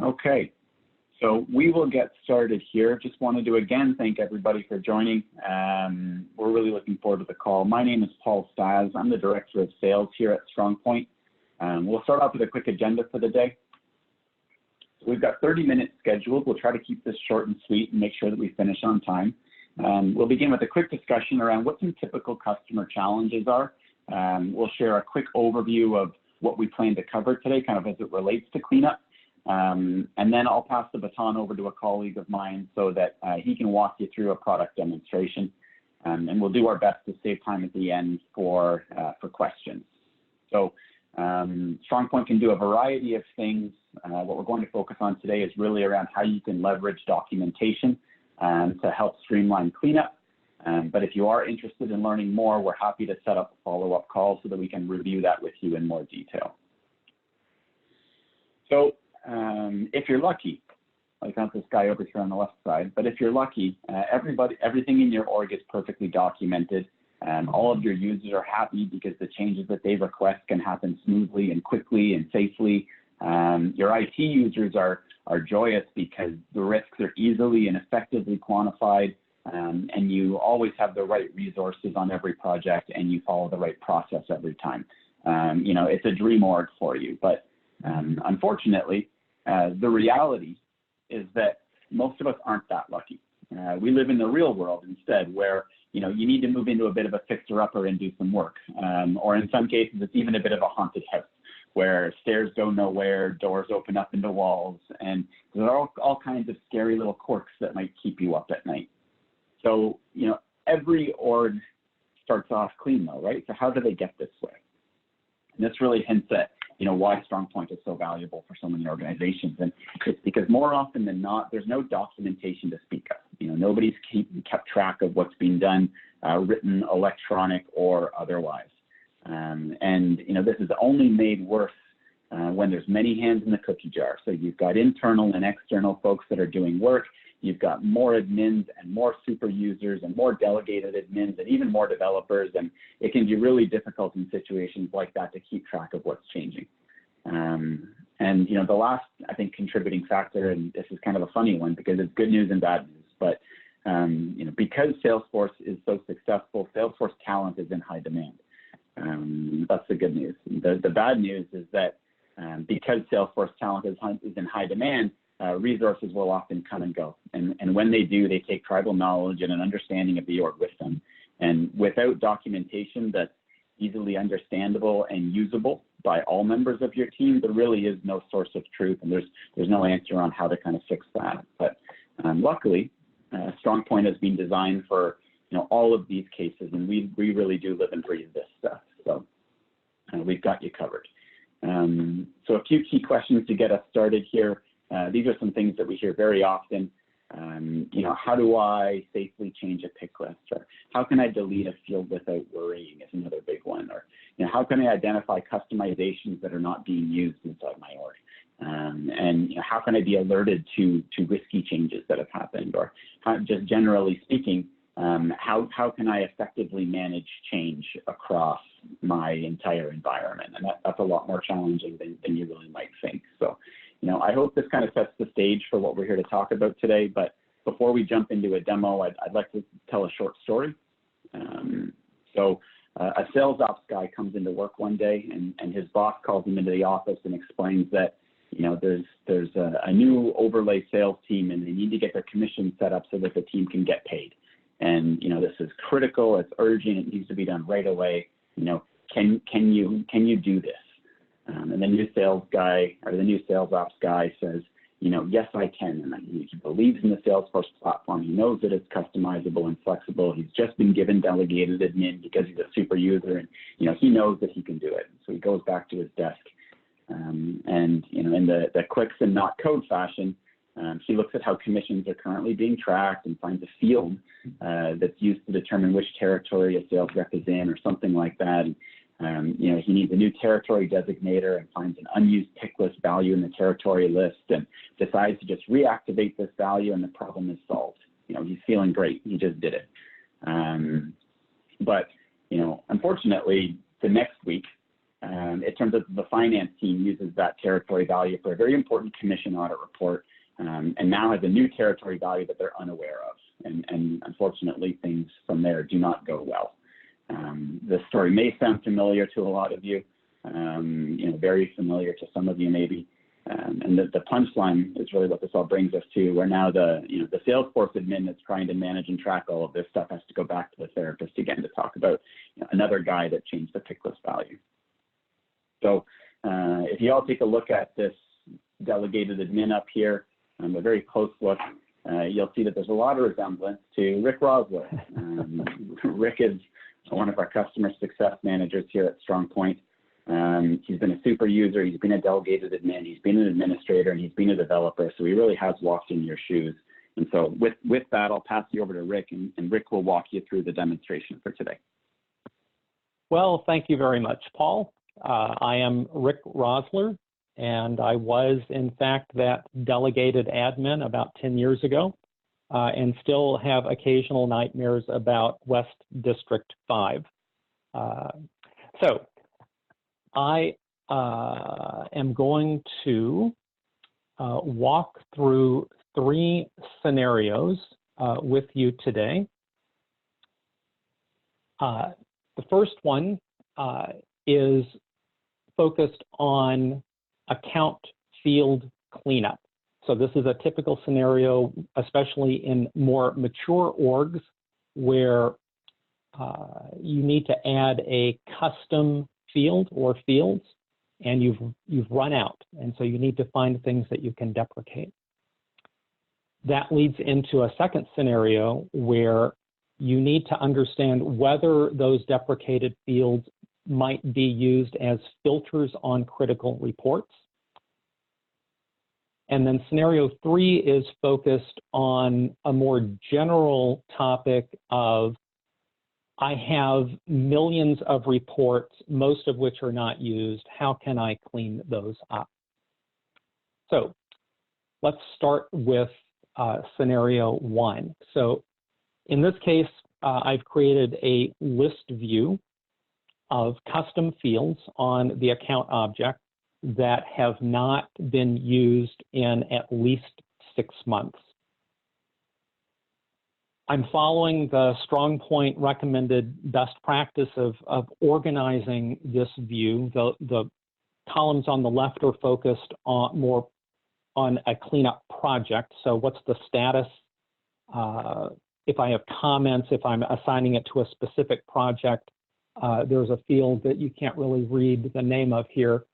Okay, so we will get started here. Just wanted to again thank everybody for joining. We're really looking forward to the call. My name is Paul Staz. I'm the Director of Sales here at Strongpoint. We'll start off with a quick agenda for the day. We've got 30 minutes scheduled. We'll try to keep this short and sweet and make sure that we finish on time. We'll begin with a quick discussion around what some typical customer challenges are. We'll share a quick overview of what we plan to cover today, kind of as it relates to cleanup. And then I'll pass the baton over to a colleague of mine so that he can walk you through a product demonstration. And we'll do our best to save time at the end for questions. So Strongpoint can do a variety of things. What we're going to focus on today is really around how you can leverage documentation to help streamline cleanup. But if you are interested in learning more, we're happy to set up a follow-up call so that we can review that with you in more detail. So if you're lucky, like not this guy over here on the left side, but if you're lucky, everything in your org is perfectly documented. All of your users are happy because the changes that they request can happen smoothly and quickly and safely. Your IT users are joyous because the risks are easily and effectively quantified, and you always have the right resources on every project and you follow the right process every time. You know, it's a dream org for you, but unfortunately, the reality is that most of us aren't that lucky. We live in the real world instead, where you need to move into a bit of a fixer-upper and do some work, or in some cases, it's even a bit of a haunted house, where stairs go nowhere, doors open up into walls, and there are all kinds of scary little quirks that might keep you up at night. So, every org starts off clean though, right? So how do they get this way? And this really hints at, why Strongpoint is so valuable for so many organizations. And it's because more often than not, there's no documentation to speak of. Nobody's kept track of what's being done, written, electronic, or otherwise. This is only made worse when there's many hands in the cookie jar. So you've got internal and external folks that are doing work. You've got more admins and more super users and more delegated admins and even more developers. And it can be really difficult in situations like that to keep track of what's changing. The last, I think, contributing factor, and this is kind of a funny one because it's good news and bad news, but because Salesforce is so successful, Salesforce talent is in high demand. That's the good news. The bad news is that because Salesforce talent is in high demand, resources will often come and go. And when they do, they take tribal knowledge and an understanding of the org with them. And without documentation that's easily understandable and usable by all members of your team, there really is no source of truth, and there's no answer on how to kind of fix that. But luckily, Strongpoint has been designed for all of these cases, and we really do live and breathe this stuff. So we've got you covered. So a few key questions to get us started here. These are some things that we hear very often. How do I safely change a pick list? Or how can I delete a field without worrying is another big one. Or how can I identify customizations that are not being used inside my org? And how can I be alerted to risky changes that have happened? Or just generally speaking, how can I effectively manage change across my entire environment? And that's a lot more challenging than you really might think. So, I hope this kind of sets the stage for what we're here to talk about today. But before we jump into a demo, I'd like to tell a short story. A sales ops guy comes into work one day, and his boss calls him into the office and explains that there's a new overlay sales team, and they need to get their commission set up so that the team can get paid. And this is critical, it's urgent, it needs to be done right away. Can you do this? And the new sales guy, or the new sales ops guy, says, yes, I can. And he believes in the Salesforce platform. He knows that it's customizable and flexible. He's just been given delegated admin because he's a super user, and he knows that he can do it. So he goes back to his desk, and in the clicks and not code fashion, he looks at how commissions are currently being tracked and finds a field that's used to determine which territory a sales rep is in, or something like that. He needs a new territory designator and finds an unused pick list value in the territory list and decides to just reactivate this value, and the problem is solved. He's feeling great. He just did it. But unfortunately, the next week, It turns out that the finance team uses that territory value for a very important commission audit report, and now has a new territory value that they're unaware of. And unfortunately, things from there do not go well. This story may sound familiar to a lot of you, very familiar to some of you maybe. And the punchline is really what this all brings us to, where now the Salesforce admin that's trying to manage and track all of this stuff has to go back to the therapist again to talk about another guy that changed the pick list value. So if you all take a look at this delegated admin up here, a very close look, you'll see that there's a lot of resemblance to Rick Roesler. Rick is one of our customer success managers here at Strongpoint. He's been a super user, he's been a delegated admin, he's been an administrator, and he's been a developer, so he really has walked in your shoes. And so with that, I'll pass you over to Rick, and Rick will walk you through the demonstration for today. Well, thank you very much, Paul. I am Rick Roesler, and I was, in fact, that delegated admin about 10 years ago, and still have occasional nightmares about West District 5. So I am going to walk through 3 scenarios with you today. The first one is focused on account field cleanup. So this is a typical scenario, especially in more mature orgs, where you need to add a custom field or fields, and you've run out, and so you need to find things that you can deprecate. That leads into a second scenario where you need to understand whether those deprecated fields might be used as filters on critical reports. And then scenario 3 is focused on a more general topic of, I have millions of reports, most of which are not used. How can I clean those up? So let's start with scenario 1. So in this case, I've created a list view of custom fields on the account object that have not been used in at least 6 months. I'm following the Strongpoint recommended best practice of organizing this view. The columns on the left are focused on more on a cleanup project. So what's the status? If I have comments, if I'm assigning it to a specific project, there's a field that you can't really read the name of here,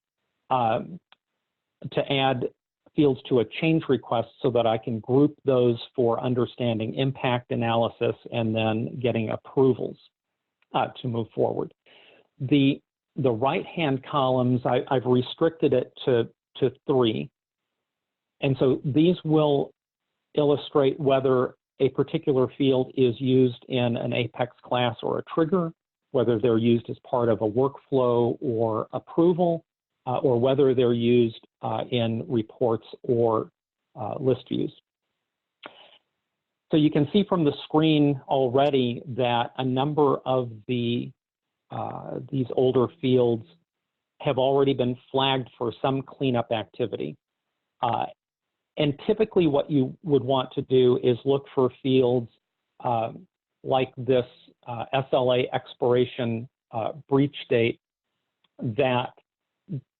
to add fields to a change request so that I can group those for understanding impact analysis and then getting approvals to move forward. The right-hand columns, I've restricted it to 3. And so these will illustrate whether a particular field is used in an Apex class or a trigger, whether they're used as part of a workflow or approval, or whether they're used in reports or list views. So you can see from the screen already that a number of these older fields have already been flagged for some cleanup activity. And typically what you would want to do is look for fields like this SLA expiration breach date that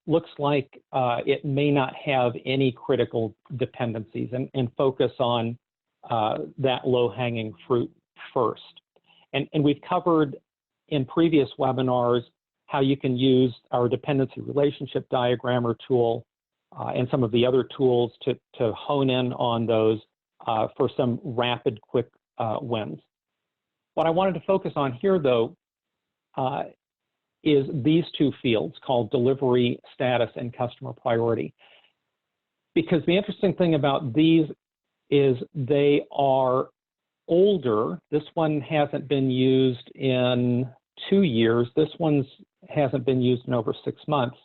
looks like it may not have any critical dependencies, and focus on that low-hanging fruit first. And we've covered in previous webinars how you can use our dependency relationship diagrammer tool and some of the other tools to hone in on those for some rapid, quick wins. What I wanted to focus on here, though, is these 2 fields called delivery status and customer priority. Because the interesting thing about these is they are older. This one hasn't been used in 2 years. This one hasn't been used in over 6 months.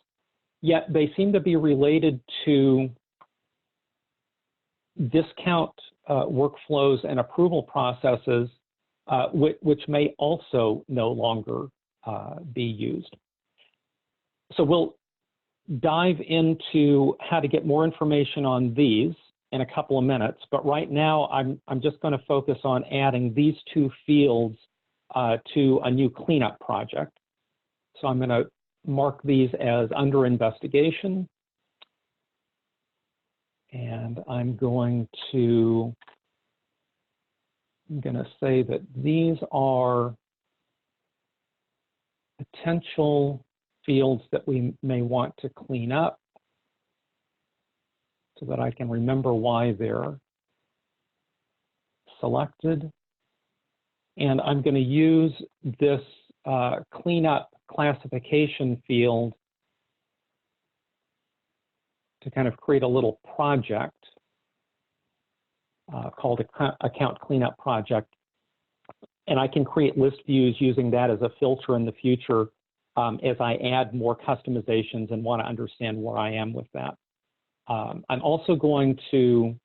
Yet they seem to be related to discount workflows and approval processes, which may also no longer be used. So we'll dive into how to get more information on these in a couple of minutes, but right now I'm just going to focus on adding these two fields to a new cleanup project. So I'm going to mark these as under investigation, and I'm going to say that these are potential fields that we may want to clean up so that I can remember why they're selected. And I'm going to use this cleanup classification field to kind of create a little project called Account Cleanup Project. And I can create list views using that as a filter in the future as I add more customizations and want to understand where I am with that. I'm also going to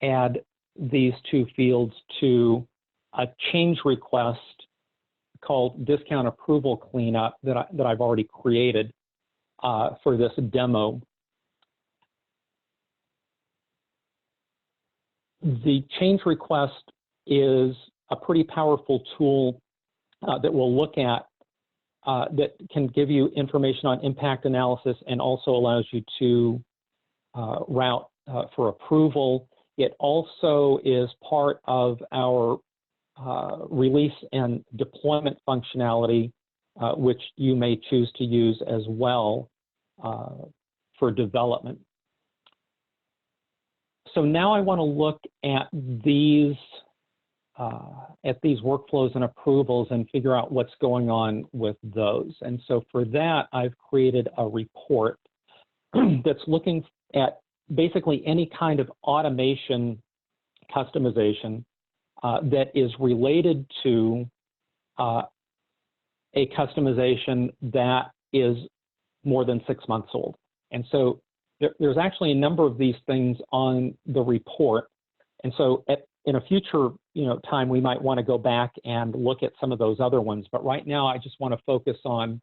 add these two fields to a change request called Discount Approval Cleanup that I've already created for this demo. The change request is a pretty powerful tool that we'll look at that can give you information on impact analysis and also allows you to route for approval. It also is part of our release and deployment functionality, which you may choose to use as well for development. So now I want to look at these workflows and approvals and figure out what's going on with those. And so for that, I've created a report that's looking at basically any kind of automation customization that is related to a customization that is more than 6 months old. And so there's actually a number of these things on the report. And so in a future time, we might want to go back and look at some of those other ones. But right now, I just want to focus on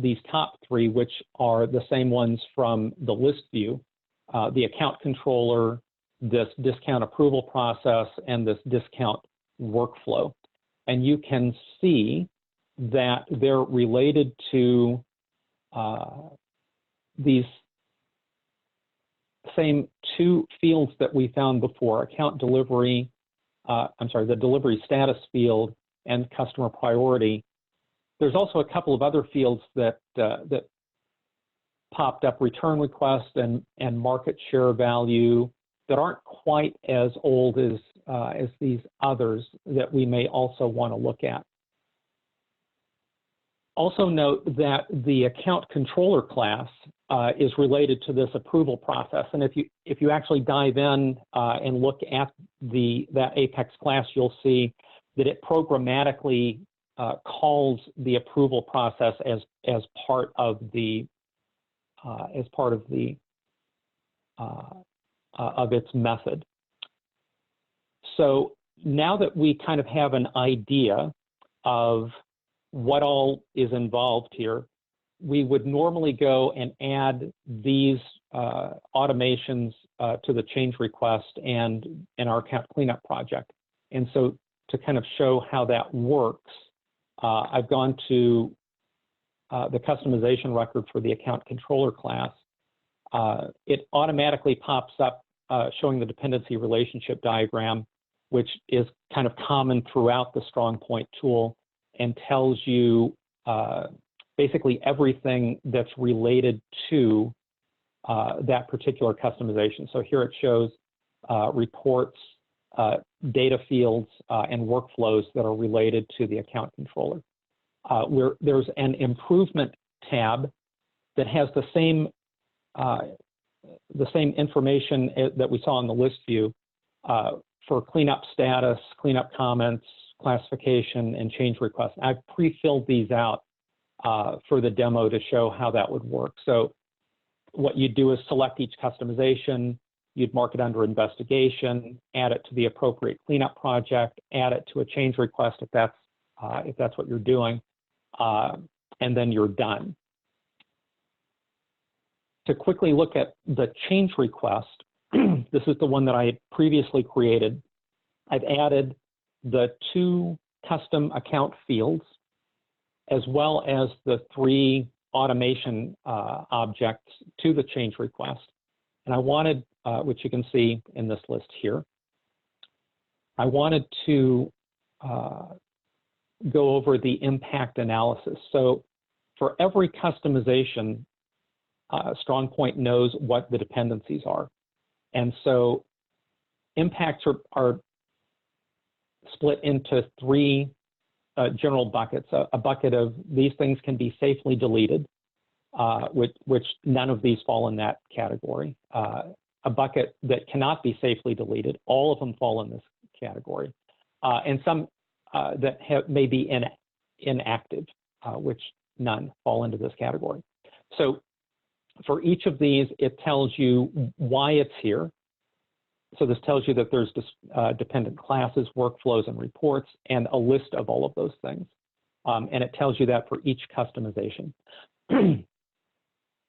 these top three, which are the same ones from the list view, the account controller, this discount approval process, and this discount workflow. And you can see that they're related to these same two fields that we found before, account delivery, the delivery status field and customer priority. There's also a couple of other fields that popped up, return request and market share value, that aren't quite as old as these others that we may also want to look at. Also note that the account controller class is related to this approval process. And if you actually dive in and look at that Apex class, you'll see that it programmatically calls the approval process as part of its method. So now that we kind of have an idea of what all is involved here, we would normally go and add these automations to the change request and in our account cleanup project. And so to kind of show how that works, I've gone to the customization record for the account controller class. It automatically pops up showing the dependency relationship diagram, which is kind of common throughout the Strongpoint tool, and tells you basically everything that's related to that particular customization. So here it shows reports, data fields, and workflows that are related to the account controller. There's an improvement tab that has the same information that we saw in the list view for cleanup status, cleanup comments, classification, and change requests. I've pre-filled these out for the demo to show how that would work. So what you'd do is select each customization, you'd mark it under investigation, add it to the appropriate cleanup project, add it to a change request if that's what you're doing, and then you're done. to quickly look at the change request, this is the one that I had previously created. I've added the 2 custom account fields, as well as the 3 automation objects to the change request. And I wanted, which you can see in this list here, I wanted to go over the impact analysis. So for every customization, Strongpoint knows what the dependencies are. And so impacts are split into 3 general buckets. A bucket of these things can be safely deleted, which none of these fall in that category. A bucket that cannot be safely deleted, all of them fall in this category. And some that may be inactive, which none fall into this category. So for each of these, it tells you why it's here. So this tells you that there's dependent classes, workflows, and reports, and a list of all of those things. And it tells you that for each customization.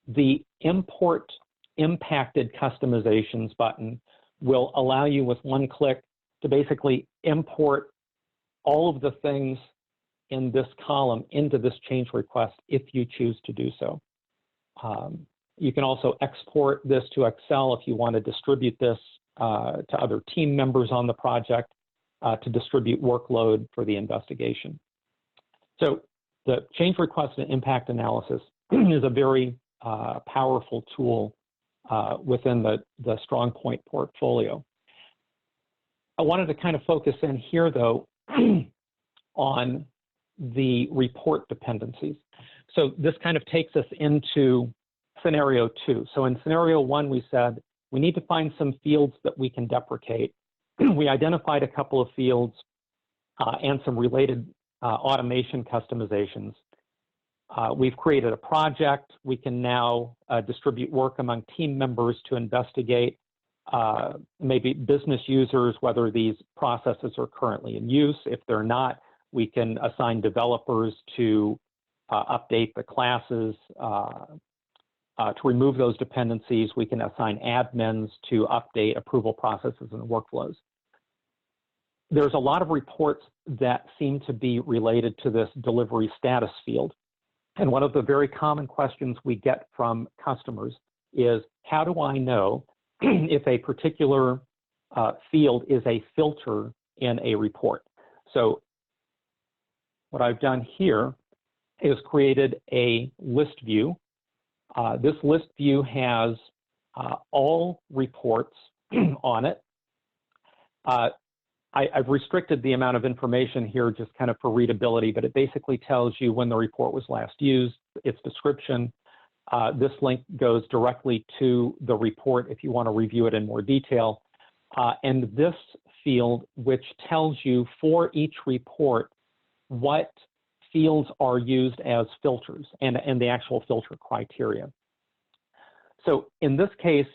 The Import Impacted Customizations button will allow you with one click to basically import all of the things in this column into this change request if you choose to do so. You can also export this to Excel if you want to distribute this to other team members on the project to distribute workload for the investigation. So the change request and impact analysis is a very powerful tool within the Strongpoint portfolio. I wanted to kind of focus in here, though, on the report dependencies. So this kind of takes us into scenario 2. So in scenario 1, we said we need to find some fields that we can deprecate. We identified a couple of fields and some related automation customizations. We've created a project. We can now distribute work among team members to investigate maybe business users, whether these processes are currently in use. If they're not, we can assign developers to update the classes. To remove those dependencies, we can assign admins to update approval processes and workflows. There's a lot of reports that seem to be related to this delivery status field. And one of the very common questions we get from customers is, how do I know if a particular field is a filter in a report? So what I've done here is created a list view. This list view has all reports on it. I've restricted the amount of information here just kind of for readability, but it basically tells you when the report was last used, its description. This link goes directly to the report if you want to review it in more detail. And this field, which tells you for each report what fields are used as filters and the actual filter criteria. So in this case,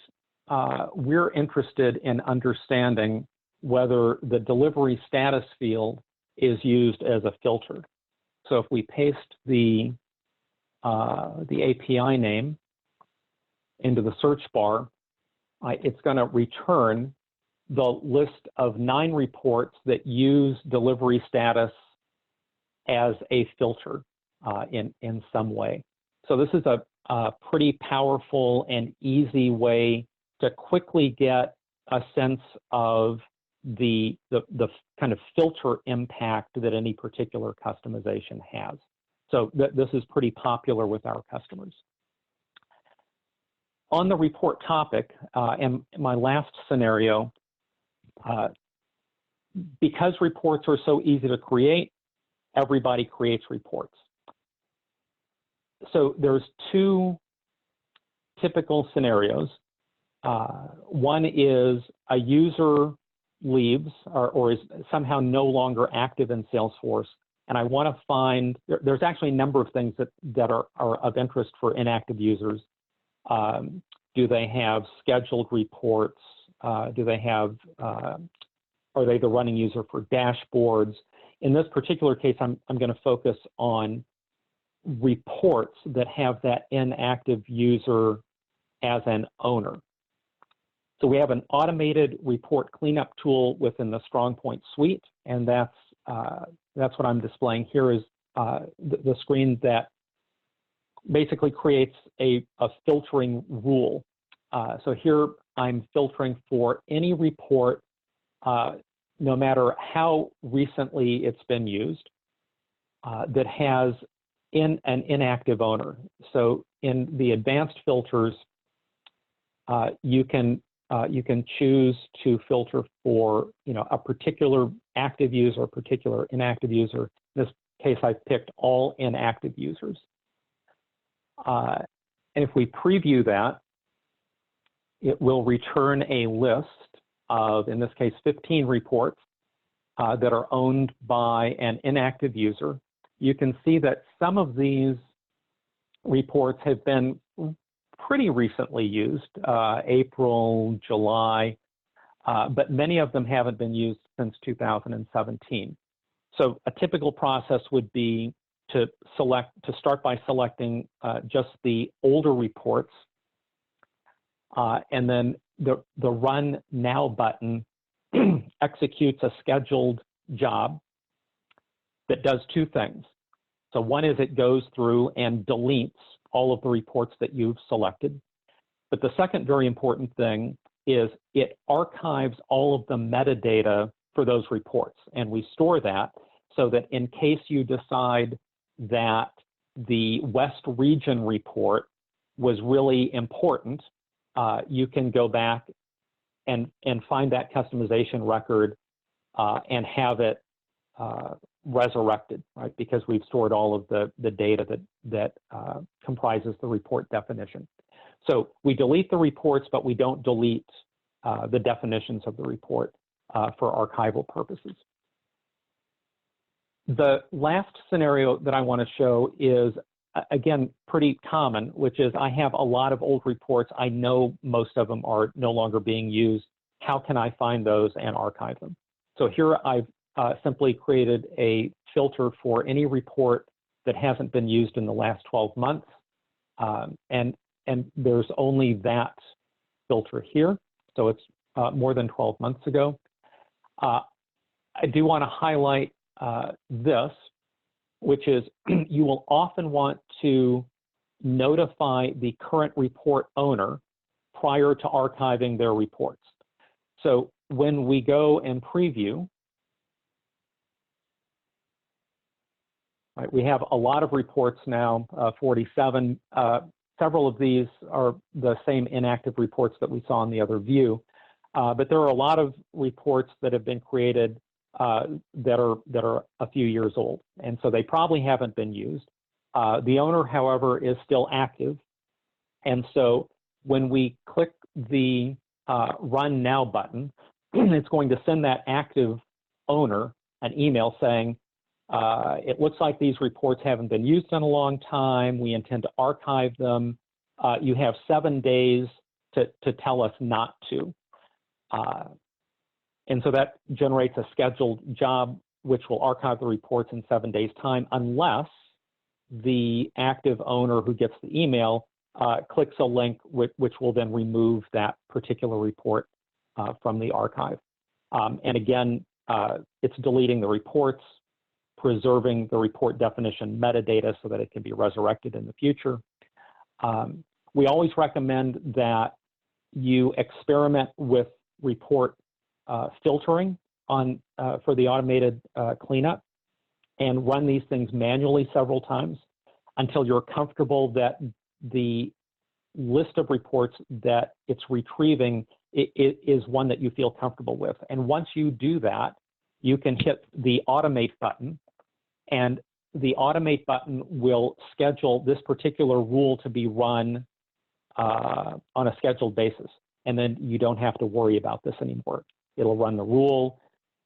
we're interested in understanding whether the delivery status field is used as a filter. So if we paste the API name into the search bar, it's going to return the list of 9 reports that use delivery status as a filter in some way. So this is a pretty powerful and easy way to quickly get a sense of the kind of filter impact that any particular customization has. So this is pretty popular with our customers. On the report topic, and my last scenario, because reports are so easy to create, everybody creates reports. So there's 2 typical scenarios. One is a user leaves or is somehow no longer active in Salesforce, and I want to find, there's actually a number of things that are of interest for inactive users. Do they have scheduled reports? Do they have, are they the running user for dashboards? In this particular case, I'm going to focus on reports that have that inactive user as an owner. So we have an automated report cleanup tool within the Strongpoint suite, and that's what I'm displaying here is the screen that basically creates a filtering rule. So here I'm filtering for any report, no matter how recently it's been used, that has an inactive owner. So in the advanced filters, you can choose to filter for a particular active user, a particular inactive user. In this case, I picked all inactive users. And if we preview that, it will return a list of, in this case, 15 reports that are owned by an inactive user. You can see that some of these reports have been pretty recently used, April, July, but many of them haven't been used since 2017. So a typical process would be to start by selecting just the older reports, and then the Run Now button executes a scheduled job that does two things. So one is it goes through and deletes all of the reports that you've selected. But the second very important thing is it archives all of the metadata for those reports. And we store that so that in case you decide that the West region report was really important, you can go back and find that customization record and have it resurrected, right? Because we've stored all of the data that comprises the report definition. So we delete the reports, but we don't delete the definitions of the report for archival purposes. The last scenario that I want to show is, again, pretty common, which is I have a lot of old reports. I know most of them are no longer being used. How can I find those and archive them? So here I've simply created a filter for any report that hasn't been used in the last 12 months. And there's only that filter here. So it's more than 12 months ago. I do want to highlight this, which is you will often want to notify the current report owner prior to archiving their reports. So when we go and preview, right, we have a lot of reports now, 47. Several of these are the same inactive reports that we saw in the other view, but there are a lot of reports that have been created that are a few years old, and so they probably haven't been used. The owner, however, is still active, and so when we click the Run Now button, it's going to send that active owner an email saying, it looks like these reports haven't been used in a long time. We intend to archive them. You have 7 days to tell us not to. And so that generates a scheduled job which will archive the reports in 7 days' time, unless the active owner who gets the email clicks a link which will then remove that particular report from the archive. And again, it's deleting the reports, preserving the report definition metadata so that it can be resurrected in the future. We always recommend that you experiment with report filtering for the automated cleanup and run these things manually several times until you're comfortable that the list of reports that it's retrieving is one that you feel comfortable with. And once you do that, you can hit the Automate button, and the Automate button will schedule this particular rule to be run on a scheduled basis. And then you don't have to worry about this anymore. It'll run the rule.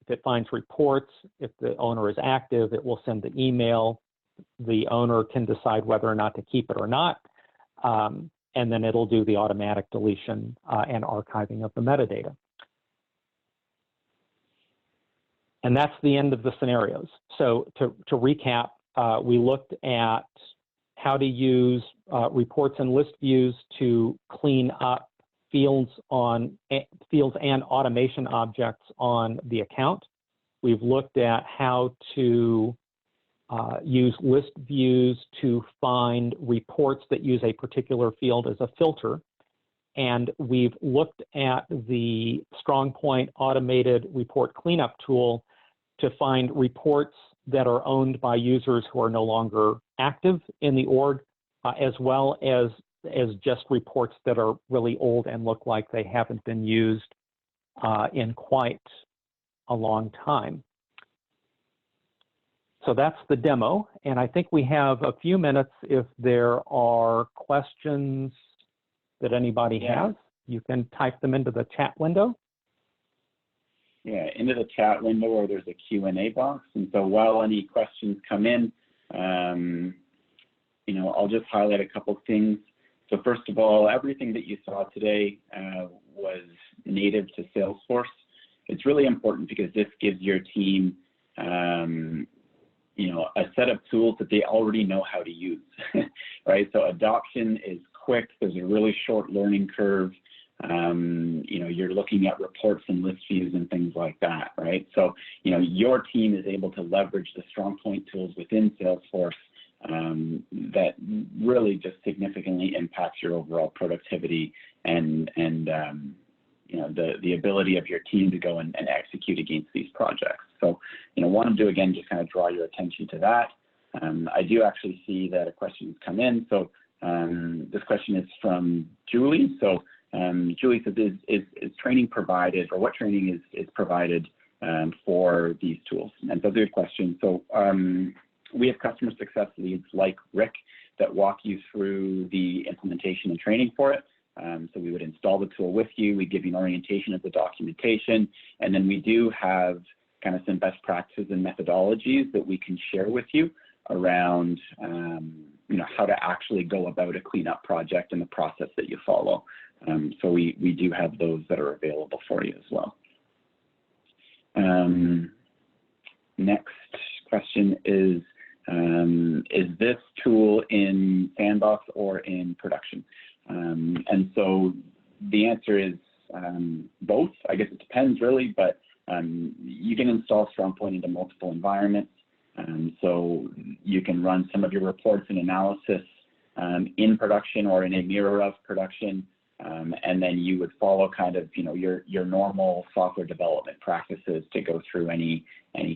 If it finds reports, if the owner is active, it will send the email. The owner can decide whether or not to keep it or not. And then it'll do the automatic deletion and archiving of the metadata. And that's the end of the scenarios. So to recap, we looked at how to use reports and list views to clean up fields and automation objects on the account. We've looked at how to use list views to find reports that use a particular field as a filter. And we've looked at the Strongpoint automated report cleanup tool to find reports that are owned by users who are no longer active in the org, as well as just reports that are really old and look like they haven't been used in quite a long time. So that's the demo, and I think we have a few minutes if there are questions that anybody has. You can type them into the chat window. Yeah, into the chat window, or there's a Q&A box. And so while any questions come in, you know, I'll just highlight a couple of things. So first of all, everything that you saw today was native to Salesforce. It's really important because this gives your team, you know, a set of tools that they already know how to use, right? So adoption is quick. There's a really short learning curve. You know, you're looking at reports and list views and things like that, right? So, you know, your team is able to leverage the Strongpoint tools within Salesforce that really just significantly impacts your overall productivity and you know, the ability of your team to go and execute against these projects. So, you know, wanted to, again, just kind of draw your attention to that. I do actually see that a question has come in. So this question is from Julie. So Julie says, is training provided, or what training is provided for these tools? And so good question. So we have customer success leads like Rick that walk you through the implementation and training for it. So we would install the tool with you, we give you an orientation of the documentation, and then we do have kind of some best practices and methodologies that we can share with you around you know, how to actually go about a cleanup project and the process that you follow. So we do have those that are available for you as well. Next question is this tool in Sandbox or in production? And so the answer is both. I guess it depends really, but you can install Strongpoint into multiple environments. So you can run some of your reports and analysis in production or in a mirror of production. And then you would follow kind of, you know, your normal software development practices to go through any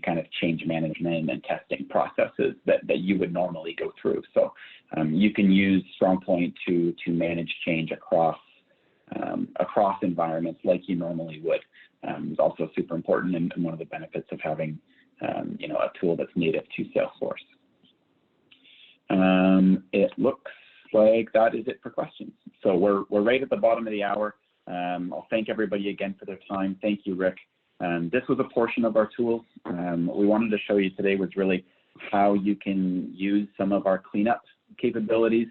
kind of change management and testing processes that you would normally go through. So you can use Strongpoint to manage change across environments like you normally would. It's also super important and one of the benefits of having you know, a tool that's native to Salesforce. It looks like that is it for questions. So we're right at the bottom of the hour. I'll thank everybody again for their time. Thank you, Rick. This was a portion of our tools. What we wanted to show you today was really how you can use some of our cleanup capabilities.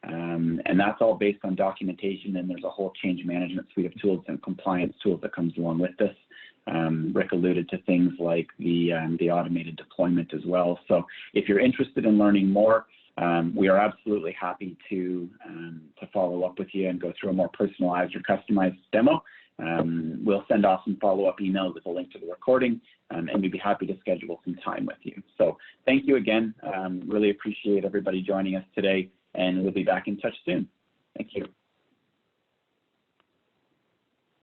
And that's all based on documentation, and there's a whole change management suite of tools and compliance tools that comes along with this. Rick alluded to things like the automated deployment as well. So if you're interested in learning more, we are absolutely happy to follow up with you and go through a more personalized or customized demo. We'll send off some follow-up emails with a link to the recording, and we'd be happy to schedule some time with you. So thank you again. Really appreciate everybody joining us today, and we'll be back in touch soon. Thank you.